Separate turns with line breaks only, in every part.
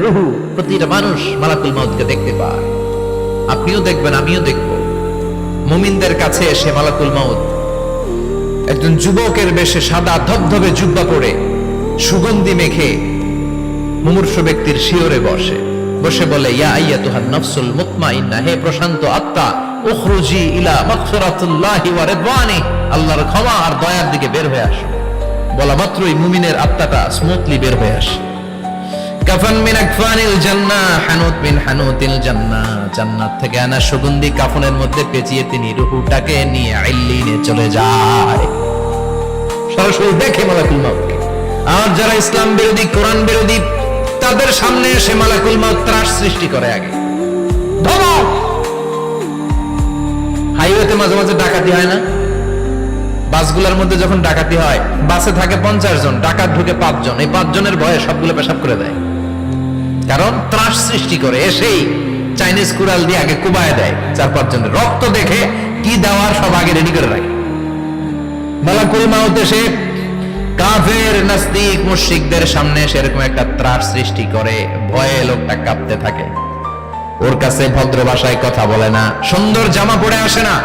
রুহু, প্রতিটা মানুষ মালাকুল মাউতকে দেখতে পায়। আপনিও দেখবেন, আমিও দেখব। মুমিনদের কাছে এসে মালাকুল মাউত একজন যুবকের বেশে সাদা ধবধবে জুব্বা পরে সুগন্ধি মেখে মুমূর্ষু ব্যক্তির শিয়রে বসে বলে, ইয়া আইয়াতুহান নাফসুল মুতমাইন্নাহ, হে প্রশান্ত আত্মা, উখরুজি ইলা মাগফিরাতুল্লাহি ওয়া রিদওয়ানি, আল্লাহর ক্ষমা আর দয়ার দিকে বের হয়ে আসো। বলা মাত্রই মুমিনের আত্মাটা স্মুথলি বের হয়ে আসে। কাফান মিন আকফানিল জান্নাহ, হানুত মিন হানুতিল জান্নাহ, জান্নাত থেকে আনা সুগন্ধি কাফনের মধ্যে পেঁচিয়ে তিনি রূহটাকে নিয়ে ইল্লিনে চলে যায়। সরাসরি দেখে মালাকুল মাউতকে। আর যারা ইসলাম বিরোধী, কোরআন বিরোধী, তাদের সামনে এসে মালাকুল মাউত ত্রাস সৃষ্টি করে। আগে ধমক। হাইওয়েতে মাঝে মাঝে ডাকাতি হয় না? বাসগুলোর মধ্যে যখন ডাকাতি হয়, বাসে থাকে 50 জন, ডাকাত ঢুকে 5 জন। এই 5 জনের ভয়ে সবগুলো পেশাব করে দেয়, কারণ ত্রাস সৃষ্টি করে। এসেই চাইনিজ কুড়াল দিয়ে আগে কুবায় দেয় 4-5 জনের। রক্ত দেখে কি দেওয়ার সব আগে রেডি করে রাখে। মালাকুল মাউত এসে কাফের, নাস্তিক, মুশরিকদের সামনে সেরকম একটা ত্রাস সৃষ্টি করে। ভয়ে লোকটা কাঁপতে থাকে। ওর কাছে ভদ্র ভাষায় কথা বলে না, সুন্দর জামা পরে আসে না,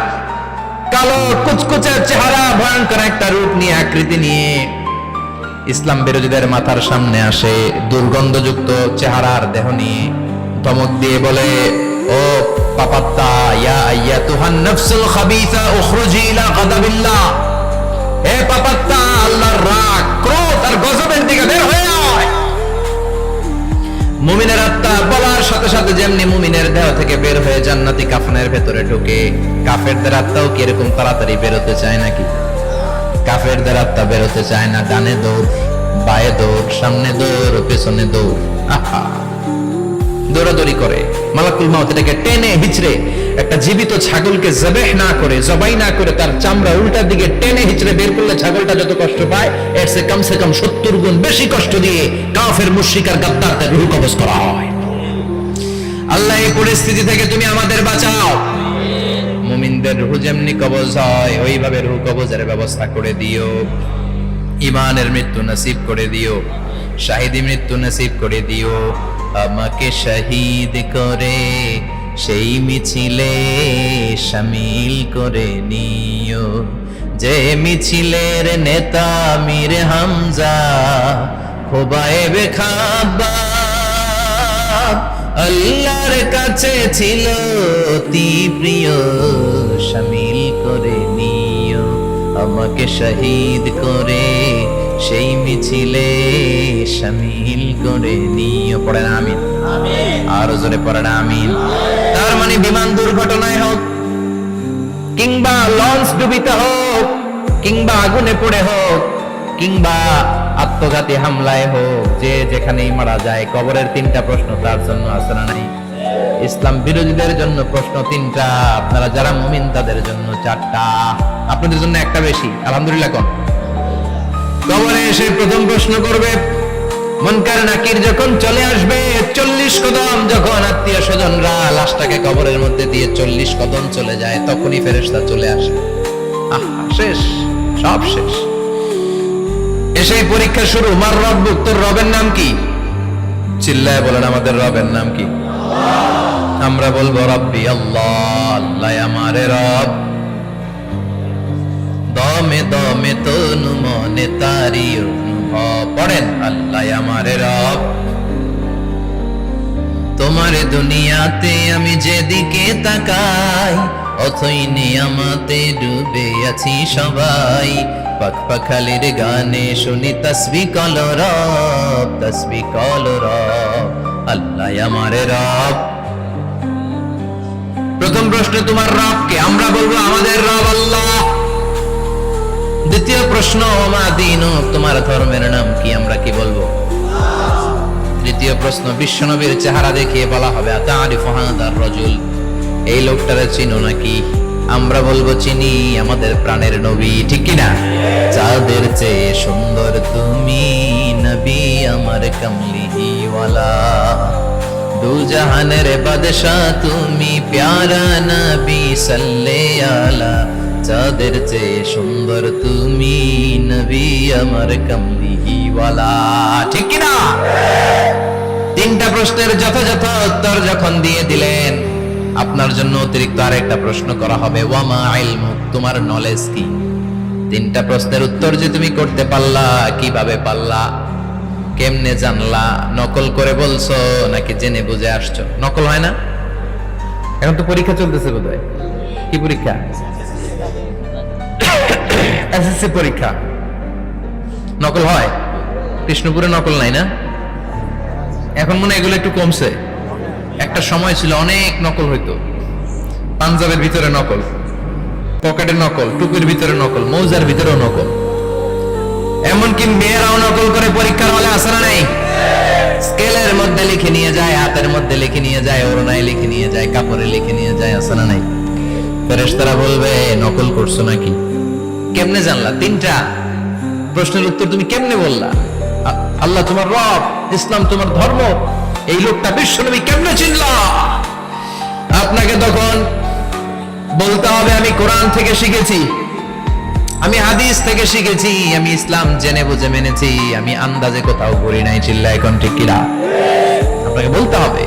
কালো কুচকুচে চেহারা, ভয়ঙ্কর একটা রূপ নিয়ে, আকৃতি নিয়ে ইসলাম বিরোধীদের মাথার সামনে আসে। দুর্গন্ধযুক্ত চেহারার দেহ নিয়ে ধমক দিয়ে বলে, ও পাপাত্তা, ইয়া আইয়াতুহান নাফসুল খাবিসা উখরুজি ইলা গাদাবিল্লাহ, হে পাপাত্তা, আল্লাহর রাগ, ক্রোধ আর গজবের দিকে বের হয়ে আয়। মুমিনের আত্মা বলার সাথে সাথে যেমনি মুমিনের দেহ থেকে বের হয়ে জান্নাতি কাফনের ভেতরে ঢোকে, কাফেরদের আত্মাও কি এরকম তাড়াতাড়ি বেরোতে চায় নাকি? কাফেরদের আত্মা বেরোতে চায় না। ডানে দৌড়, বায়ে দৌড়, সামনে দৌড়, পেছনে দৌড়, আহা, দৌড়াদৌড়ি করে। মালাকুল মাউত এটাকে টেনে হিচড়ে, একটা জীবিত ছাগলকে জবাই না করে তার চামড়া উল্টার দিকে টেনে হিচড়ে বের করলে ছাগলটা যত কষ্ট পায়, এর চেয়ে কমসে কম 70 গুণ বেশি কষ্ট দিয়ে কাফের, মুশরিক আর গাদ্দারদের রূহ কবজ করা হয়। আল্লাহ, এই পরিস্থিতি থেকে তুমি আমাদের বাঁচাও। মুমিনদের রূহ যেমনি কবজ হয়, ওইভাবে রূহ কবজের ব্যবস্থা করে দিও। ঈমানের মৃত্যু নসিব করে দিও, শাহিদি মৃত্যু নসিব করে দিও। আমাকে শহীদ করে সেই মিছিলে শামিল করে নিও, যে মিছিলের নেতা মীর হামজা, খোবায়েবে খাব্বাব, আল্লাহর কাছে ছিল অতি প্রিয়, শামিল করে নিও। আমাকে শহীদ করে সেই মিছিলে শামিল করে নিও। পড়েন আমিন। আরো জোরে পড়েন আমিন। তার মানে বিমান দুর্ঘটনায় হোক, কিংবা লঞ্চ ডুবিতে হোক, কিংবা আগুনে পড়ে হোক, কিংবা আত্মঘাতী হামলায় হোক, যে যেখানেই মারা যায়, কবরের 3টা প্রশ্ন তার জন্য আছে না নাই? ইসলাম বিরোধীদের জন্য প্রশ্ন 3টা, আপনারা যারা মুমিন তাদের জন্য 4টা। আপনাদের জন্য একটা বেশি, আলহামদুলিল্লাহ। কোন কবরে এসে প্রথম প্রশ্ন করবে, মুনকার নাকির যখন চলে আসবে, 40 কদম যখন আত্মীয় স্বজনরা লাশটাকে কবরের মধ্যে দিয়ে 40 কদম চলে যায়, তখনই ফেরেশতা চলে আসে। আহা, শেষ, সব শেষ। এসেই পরীক্ষা শুরু। মার রব্বুক, তোর রবের নাম কি? চিল্লায় বলেন, আমাদের রবের নাম কি? আমরা বলবো রব্বি আল্লাহ, আল্লাহ আমারে রব। দমে দমে তনু মনে তারি অনুভব। পড়েন, আল্লাহ আমারে রব। তোমার দুনিয়াতে আমি যেদিকে তাকাই, অথই নিয়ামতে ডুবে আছি সবাই। পাখপাখালির গানে শুনি তাসবিহ কল রব, তাসবিহ কল রব, আল্লাহ আমারে রব। প্রথম প্রশ্ন, তোমার রব কে? আমরা বলবো আমাদের রব আল্লাহ। দ্বিতীয় প্রশ্ন, মা দীনুক, তোমার ধর্মের নাম কি? আমরা কি বলবো? তৃতীয় প্রশ্ন, বিশ্বনবীর চেহারা দেখিয়ে বলা হবে, আতারিফু হাদার রাজুল, এই লোকটারে চিনো নাকি? আমরা বলবো চিনি, আমাদের প্রাণের নবী, ঠিক কি না? চাঁদের চেয়ে সুন্দর তুমি নবী, আমার কামলিওয়ালা, দু জাহানের বাদশা তুমি, প্যারা নবী সাল্লাল্লাহু আলা। চাঁদের চেয়ে সুন্দর তুমি নবী, আমার কামলিওয়ালা, ঠিক কি না? চাঁদের চেয়ে সুন্দর তুমি নবী, আমার কামলিওয়ালা, দু জাহানের বাদশা তুমি, প্যারা নবী সাল্লাল্লাহু আলা। চাঁদের চেয়ে সুন্দর তুমি নবী, আমার কামলিওয়ালা, ঠিক কি না? চাঁদের চেয়ে সুন্দর তুমি নবী, আমার কামলিওয়ালা, দু জাহানের বাদশা তুমি, প্যারা নবী সাল্লাল্লাহু আলা। ঠিক কি না? তিনটা প্রশ্নের যথাযথ উত্তর যখন দিয়ে দিলেন, আপনার জন্য অতিরিক্ত আরেকটা প্রশ্ন করা হবে, ওয়ামা ইলমুক, তোমার নলেজ কি? তিনটা প্রশ্নের উত্তর যে তুমি করতে পারলা, কিভাবে পারলা, কেমনে জানলা? নকল করে বলছো নাকি জেনে বুঝে আসছো? নকল হয় না? এখন তো পরীক্ষা চলতেছে বোধহয়। কি পরীক্ষা? এসএসসি পরীক্ষা। নকল হয়? কৃষ্ণপুরে নকল নাই না? এখন মনে হয় এগুলো একটু কমছে। একটা সময় ছিল অনেক নকল হইতো। পাঞ্জাবের ভিতরে নকল, পকেটে নকল, টুপির ভিতরে নকল, মৌজার ভিতরেও নকল, এমনকি মেয়েরাও নকল করে পরীক্ষার হলে আসে না নাই? স্কেলের মধ্যে লিখে নিয়ে যায়, হাতের মধ্যে লিখে নিয়ে যায়, ওড়নায় লিখে নিয়ে যায়, কাপড়ে লিখে নিয়ে যায়, আসে না নাই? ফেরেশতারা বলবে নকল করছো নাকি? কেমনে জানলা? তিনটা প্রশ্নের উত্তর তুমি কেমনে বললা? আল্লাহ তোমার রব, ইসলাম তোমার ধর্ম, এই লোকটা বিশ্বনবী, কেমনে চিনলা? আপনাকে তখন বলতে হবে আমি কোরআন থেকে শিখেছি, আমি হাদিস থেকে শিখেছি, আমি ইসলাম জেনে বুঝে মেনেছি, আমি আন্দাজে কোথাও করি নাই। চিল্লা এখন ঠিক কিনা? আপনাকে বলতে হবে,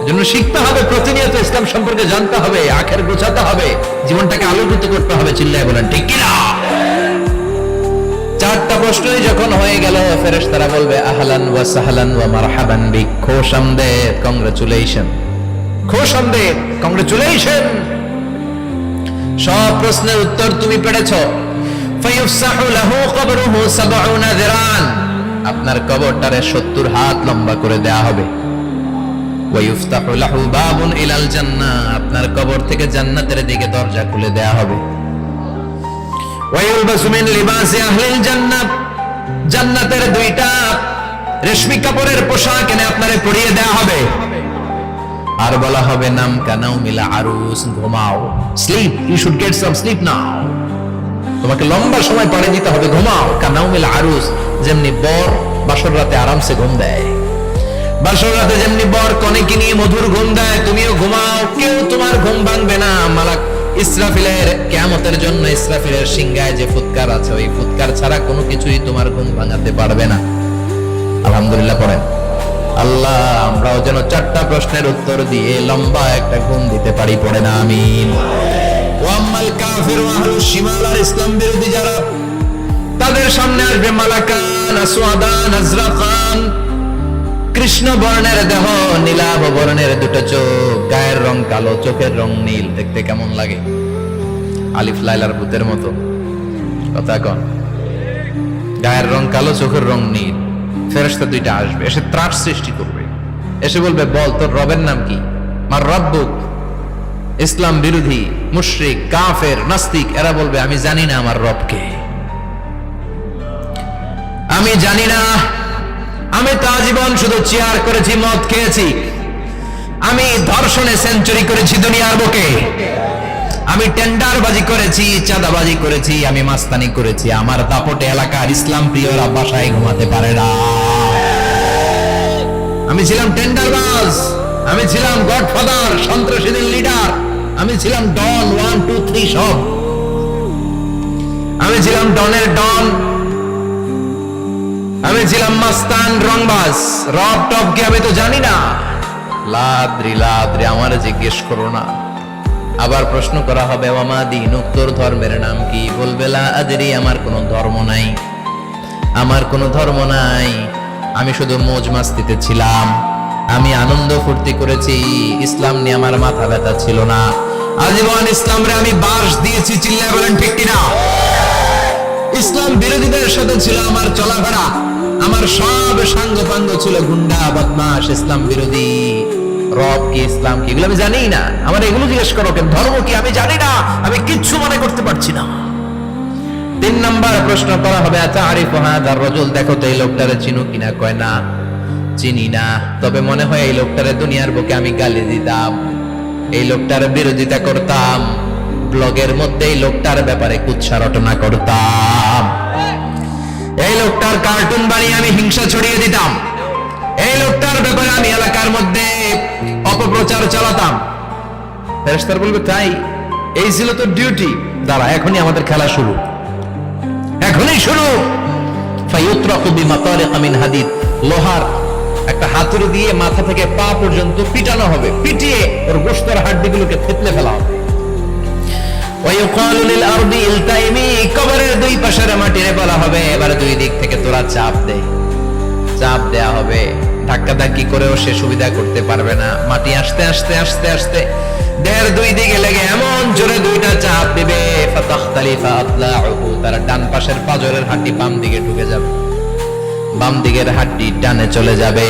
এজন্য শিখতে হবে, প্রতিনিয়ত ইসলাম সম্পর্কে জানতে হবে, আখের গোছাতে হবে, জীবনটাকে আলোকিত করতে হবে। চিল্লায় বলেন ঠিক কিনা? চারটা প্রশ্নই যখন হয়ে গেল, ফেরেশতারা বলবে আহলান ওয়া সাহলান ওয়া মারহাবান বিক, খোশামদেদ, কংগ্রাচুলেশন, খোশামদেদ, কংগ্রাচুলেশন, সব প্রশ্নের উত্তর তুমি পেরেছো। ফায়ুফসাহু লাহু কবরুহু ৭০ যিরান, আপনার কবরটারে ৭০ হাত লম্বা করে দেয়া হবে। ওয়া ইফতাহু লাহু বাবুন ইলাল জান্নাহ, আপনার কবর থেকে জান্নাতের দিকে দরজা খুলে দেয়া হবে। ওয়া ইউলবাসু মিন লিবাসি আহলিল জান্নাহ, জান্নাতের দুইটা রেশমি কাপড়ের পোশাক এনে আপনারে পরিয়ে দেয়া হবে। আর বলা হবে নাম কানাও মিলা আরুস, ঘুমাও, sleep, you should get some sleep now, তোমাকে লম্বা সময় পাড়ে দিতে হবে, ঘুমাও। কানাও মিলা আরুস, যেমনি বর বাসর রাতে আরামসে ঘুম দেয়, বাসর রাতে যেমনি বর কনেকে নিয়ে মধুর ঘুম দেয়, তুমিও ঘুমাও, কেউ তোমার ঘুম ভাঙবে না। মালাক ইসরাফিলের, কিয়ামতের জন্য ইসরাফিলের সিংহায় যে ফুৎকার আছে, ওই ফুৎকার ছাড়া কোনো কিছুই তোমার ঘুম ভাঙাতে পারবে না। আলহামদুলিল্লাহ পড়েন। আল্লাহ আমরাও যেন চারটা প্রশ্নের উত্তর দিয়ে লম্বা একটা ঘুম দিতে পারি, পড়ে না আমিন। ওয়াম্মাল কাফির ওয়া আহলুশ শিমাল, আর ইসলাম বিরোধী যারা, তাদের সামনে আসবে মালাকান আসওয়াদান আজরাকান, কৃষ্ণ বর্ণের দেহ, নীলাভ বর্ণের দুটো চোখ, গায়ের রং কালো, চোখের রং নীল, দেখতে কেমন লাগে? আলিফ লাইলার ভূতের মতো। কথা কন, গায়ের রং কালো, চোখের রং নীল। ফেরেশতা দুইটা আসবে, এসে ত্রাস সৃষ্টি করবে, এসে বলবে বল তোর রবের নাম কি? মার রব্বুক। ইসলাম বিরোধী মুশরিক, কাফের, নাস্তিক এরা বলবে আমি জানি না আমার রবকে, আমি জানি না, আমি তো আজীবন শুধু চেয়ার করেছি, মদ খেয়েছি, আমি ধর্ষণে সেঞ্চুরি করেছি দুনিয়ার বুকে, আমি টেন্ডারবাজি করেছি, চাঁদাবাজি করেছি, আমি মাস্তানি করেছি, আমার দাপটে এলাকার ইসলাম প্রিয়রা বাসায় ঘুমাতে পারে না, আমি ছিলাম টেন্ডারবাজ, আমি ছিলাম গডফাদার, সন্ত্রাসীদের লিডার, আমি ছিলাম ডন 1 2 3 সব, আমি ছিলাম ডনের ডন, আমি ছিলাম মাস্তান, রংবাজ, রব টপকে আমি তো জানি না। লাদ্রি লাদ্রি, আমার জিজ্ঞেস করো না। আবার প্রশ্ন করা হবে ওয়ামা দীনুক, তোর ধর্মের নাম কি? বলবে লা আদরি, আমার কোনো ধর্ম নাই, আমার কোনো ধর্ম নাই, আমি শুধু মৌজ মাস্তিতে ছিলাম, আমি আনন্দ ফুর্তি করেছি, ইসলাম নিয়ে আমার মাথা ব্যথা ছিল না, আজীবন ইসলামরে আমি বাস দিয়েছি। চিল্লায় বলেন ঠিক কিনা? ইসলাম বিরোধীদের সাথে ছিল আমার চলাফেরা, আমার সব সাঙ্গ পাঙ্গ ছিল গুন্ডা বদমাশ, ইসলাম বিরোধী। রব কি, ইসলাম কি, এগুলো আমি জানি না। আমার এগুলো জিজ্ঞেস করো কেন? ধর্ম কি আমি জানি না, আমি কিচ্ছু মনে করতে পারছি না। 3 নাম্বার প্রশ্ন করা হবে আতারিফু হাদার রাজুল, দেখো তো এই লোকটারে চিনো কিনা? কয় না, চিনি না, তবে মনে হয় এই লোকটারে দুনিয়ার বুকে আমি গালি দিতাম, এই লোকটার বিরোধিতা করতাম, ব্লগের মধ্যে এই লোকটার ব্যাপারে কুৎসা রটনা করতাম, এই লোকটার কার্টুন বানিয়ে আমি হিংসা ছড়িয়ে দিতাম, এই লোকটার ব্যাপারে আমি এলাকার মধ্যে অপপ্রচার চালাতাম। ফেরেশতারা বলবে তাই, এই ছিল তোর ডিউটি, দাঁড়া এখনই আমাদের খেলা শুরু, এখনই শুরু। ফায়ুতরাকু বিমাতারিক মিন হাদিদ, লোহার একটা হাতুড়ি দিয়ে মাথা থেকে পা পর্যন্ত পিটানো হবে, পিটিয়ে ওর গোশতের হাড্ডিগুলোকে থেতলে ফেলা হবে। ওয়ায়ুকালু লিল আরদি ইলতাইমি, কবরের দুই পাশের মাটিরে বলা হবে এবার দুই দিক থেকে তোরা চাপ দে। চাপ দেয়া হবে, ধাক্কা ধাক্কি করেও সে সুবিধা করতে পারবে না। মাটি আস্তে আস্তে আস্তে আস্তে দেহের দুই দিকে লেগে এমন জোরে দুইটা চাপ দিবে, ফাতাখতালিফা আতলাউহু, তার ডান পাশের পাজরের হাড্ডি বাম দিকে ঢুকে যাবে, বাম দিকের হাড্ডি ডানে চলে যাবে।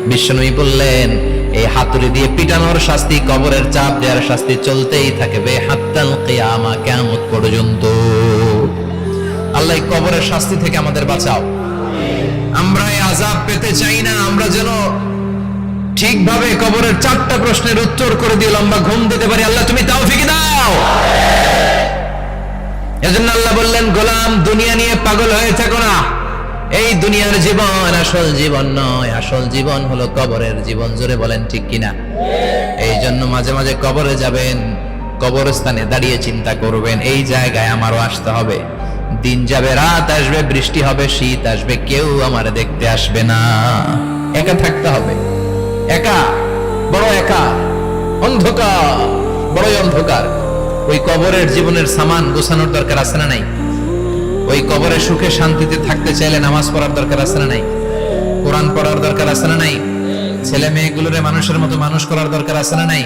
বিশ্বনবী বললেন এই হাতুড়ি দিয়ে পিটানোর শাস্তি, কবরের চাপ দেওয়ার শাস্তি চলতেই থাকবে হাত্তাল কিয়ামা, কিয়ামত পর্যন্ত। আল্লাহ এই কবরের শাস্তি থেকে আমাদের বাঁচাও। আমরা এই আযাব পেতে চাই না, আমরা যেন ঠিকভাবে কবরের 4টা প্রশ্নের উত্তর করে দিয়ে লম্বা ঘুম দিতে পারি। আল্লাহ তুমি তৌফিক দাও। এজন্য আল্লাহ বললেন গোলাম দুনিয়া নিয়ে পাগল হয়ে থেকো না, এই দুনিয়ার জীবন আসল জীবন নয়, আসল জীবন হলো কবরের জীবন। জোরে বলেন ঠিক কিনা? এই জন্য মাঝে মাঝে কবরে যাবেন, কবরস্থানে দাঁড়িয়ে চিন্তা করবেন এই জায়গায় আমারও আসতে হবে। দিন যাবে, রাত আসবে, বৃষ্টি হবে, শীত আসবে, কেউ আমার দেখতে আসবে না, একা থাকতে হবে। একা, বড় একা, অন্ধকার, বড়ই অন্ধকার। ওই কবরের জীবনের সামান গোছানোর দরকার আছে না নাই? ওই কবরে সুখে শান্তিতে থাকতে চাইলে নামাজ পড়ার দরকার আছে না নাই? কোরআন পড়ার দরকার আছে না নাই? ছেলে মেয়েগুলোরে মানুষের মতো মানুষ করার দরকার আছে না নাই?